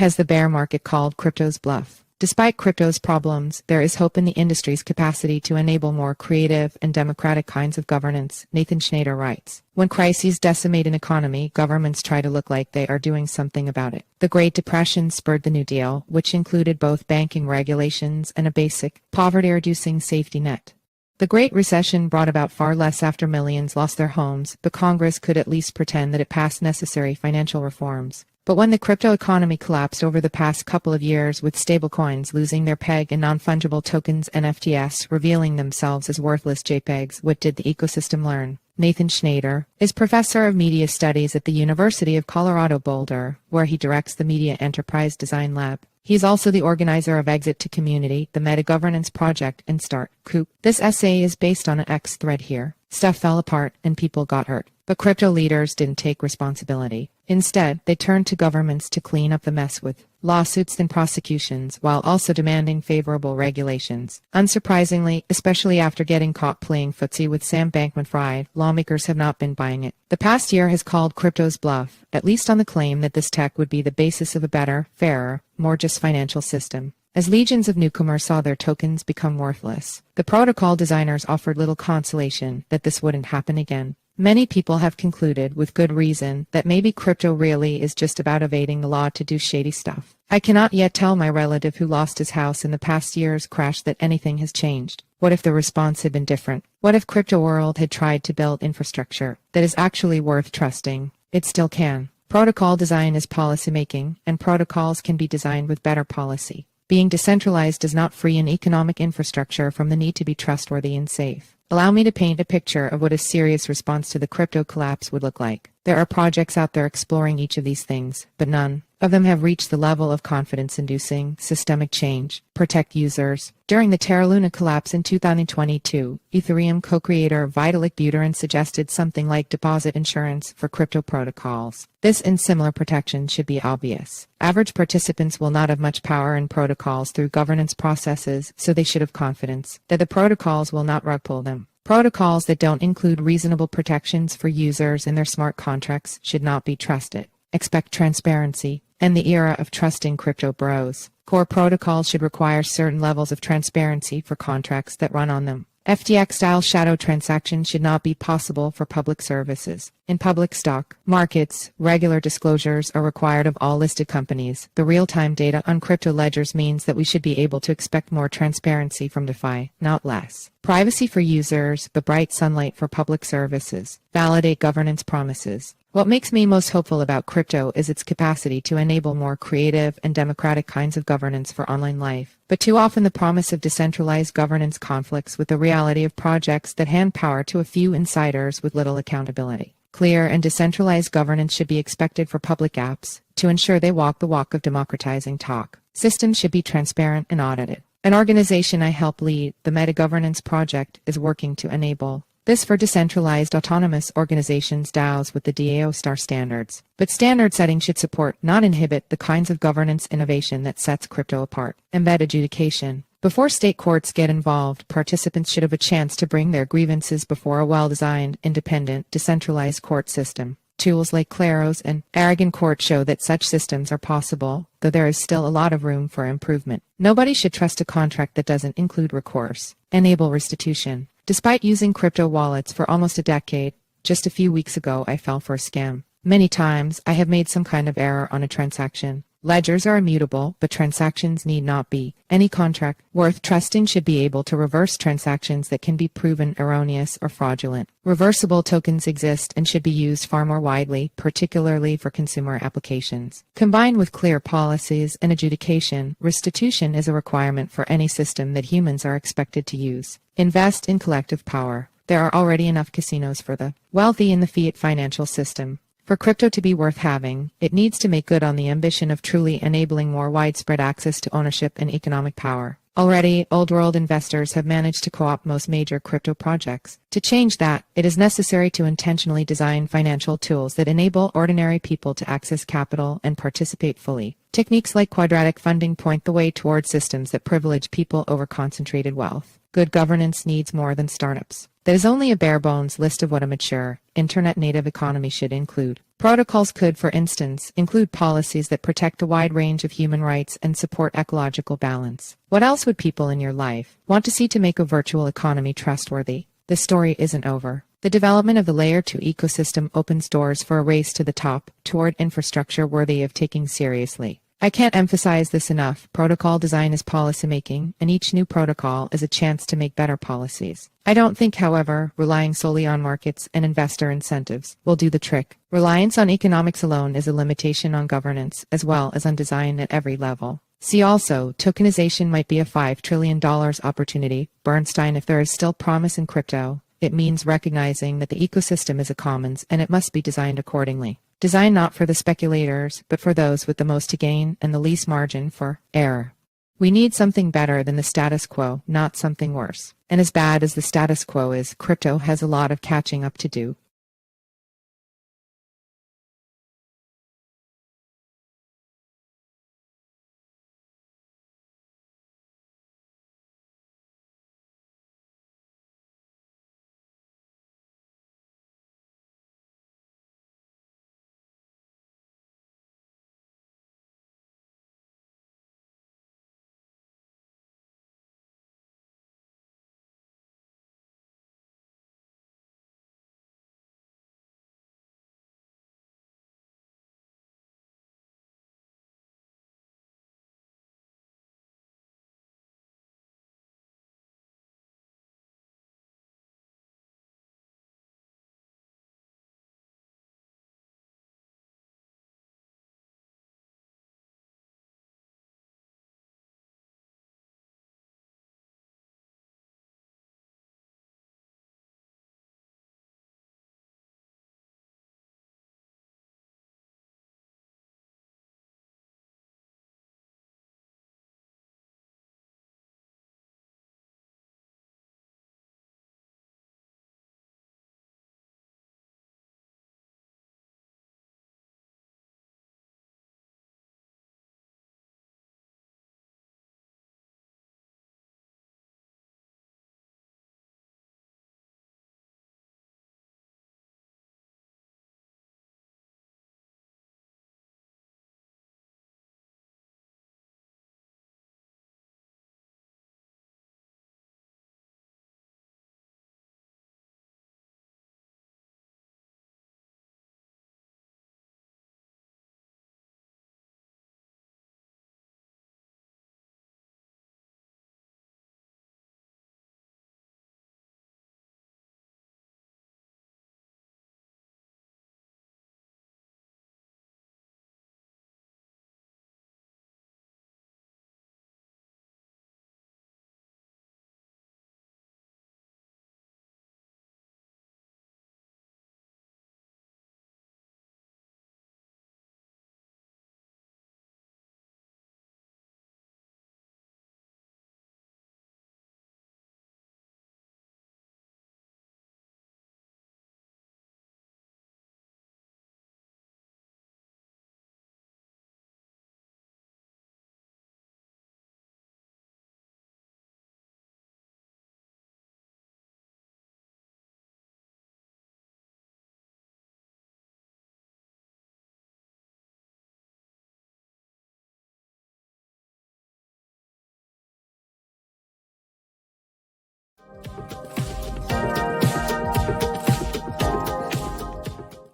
has the bear market called crypto's bluff. Despite crypto's problems, there is hope in the industry's capacity to enable more creative and democratic kinds of governance, Nathan Schneider writes. When crises decimate an economy, governments try to look like they are doing something about it. The Great Depression spurred the New Deal, which included both banking regulations and a basic, poverty-reducing safety net. The Great Recession brought about far less after millions lost their homes, but Congress could at least pretend that it passed necessary financial reforms. But when the crypto economy collapsed over the past couple of years, with stablecoins losing their peg and non-fungible tokens NFTs revealing themselves as worthless jpegs, what did the ecosystem learn? Nathan Schneider is professor of media studies at the University of Colorado Boulder, where he directs the Media Enterprise Design Lab. He's also the organizer of Exit to Community, the Metagovernance Project and Start.coop. This essay is based on an X thread here. Stuff fell apart and people got hurt. But crypto leaders didn't take responsibility. Instead, they turned to governments to clean up the mess with lawsuits and prosecutions, while also demanding favorable regulations. Unsurprisingly, especially after getting caught playing footsie with Sam Bankman-Fried, lawmakers have not been buying it. The past year has called crypto's bluff, at least on the claim that this tech would be the basis of a better, fairer, more just financial system. As legions of newcomers saw their tokens become worthless, the protocol designers offered little consolation that this wouldn't happen again. Many people have concluded, with good reason, that maybe crypto really is just about evading the law to do shady stuff. I cannot yet tell my relative who lost his house in the past year's crash that anything has changed. What if the response had been different? What if crypto world had tried to build infrastructure that is actually worth trusting? It still can. Protocol design is policymaking, and protocols can be designed with better policy. Being decentralized does not free an economic infrastructure from the need to be trustworthy and safe. Allow me to paint a picture of what a serious response to the crypto collapse would look like. There are projects out there exploring each of these things, but none of them have reached the level of confidence-inducing, systemic change. Protect users. During the Terra Luna collapse in 2022, Ethereum co-creator Vitalik Buterin suggested something like deposit insurance for crypto protocols. This and similar protection should be obvious. Average participants will not have much power in protocols through governance processes, so they should have confidence that the protocols will not rug pull them. Protocols that don't include reasonable protections for users and their smart contracts should not be trusted. Expect transparency. End the era of trusting crypto bros. Core protocols should require certain levels of transparency for contracts that run on them. FTX-style shadow transactions should not be possible for public services. In public stock markets, regular disclosures are required of all listed companies. The real-time data on crypto ledgers means that we should be able to expect more transparency from DeFi, not less. Privacy for users, but bright sunlight for public services. Validate governance promises. What makes me most hopeful about crypto is its capacity to enable more creative and democratic kinds of governance for online life. But too often the promise of decentralized governance conflicts with the reality of projects that hand power to a few insiders with little accountability. Clear and decentralized governance should be expected for public apps to ensure they walk the walk of democratizing talk. Systems should be transparent and audited. An organization I help lead, the Metagovernance Project, is working to enable this for decentralized autonomous organizations DAOs with the DAO Star standards. But standard setting should support, not inhibit, the kinds of governance innovation that sets crypto apart. Embed adjudication. Before state courts get involved, participants should have a chance to bring their grievances before a well-designed, independent, decentralized court system. Tools like Claros and Aragon Court show that such systems are possible, though there is still a lot of room for improvement. Nobody should trust a contract that doesn't include recourse. Enable restitution. Despite using crypto wallets for almost a decade, just a few weeks ago I fell for a scam. Many times I have made some kind of error on a transaction. Ledgers are immutable, but transactions need not be. Any contract worth trusting should be able to reverse transactions that can be proven erroneous or fraudulent. Reversible tokens exist and should be used far more widely, particularly for consumer applications. Combined with clear policies and adjudication, restitution is a requirement for any system that humans are expected to use. Invest in collective power. There are already enough casinos for the wealthy in the fiat financial system. For crypto to be worth having, it needs to make good on the ambition of truly enabling more widespread access to ownership and economic power. Already, old-world investors have managed to co-opt most major crypto projects. To change that, it is necessary to intentionally design financial tools that enable ordinary people to access capital and participate fully. Techniques like quadratic funding point the way toward systems that privilege people over concentrated wealth. Good governance needs more than startups. That is only a bare-bones list of what a mature, internet-native economy should include. Protocols could, for instance, include policies that protect a wide range of human rights and support ecological balance. What else would people in your life want to see to make a virtual economy trustworthy? The story isn't over. The development of the Layer 2 ecosystem opens doors for a race to the top toward infrastructure worthy of taking seriously. I can't emphasize this enough. Protocol design is policymaking, and each new protocol is a chance to make better policies. I don't think, however, relying solely on markets and investor incentives will do the trick. Reliance on economics alone is a limitation on governance as well as on design at every level. See also, tokenization might be a $5 trillion opportunity. Bernstein, if there is still promise in crypto, it means recognizing that the ecosystem is a commons and it must be designed accordingly. Designed not for the speculators, but for those with the most to gain and the least margin for error. We need something better than the status quo, not something worse. And as bad as the status quo is, crypto has a lot of catching up to do.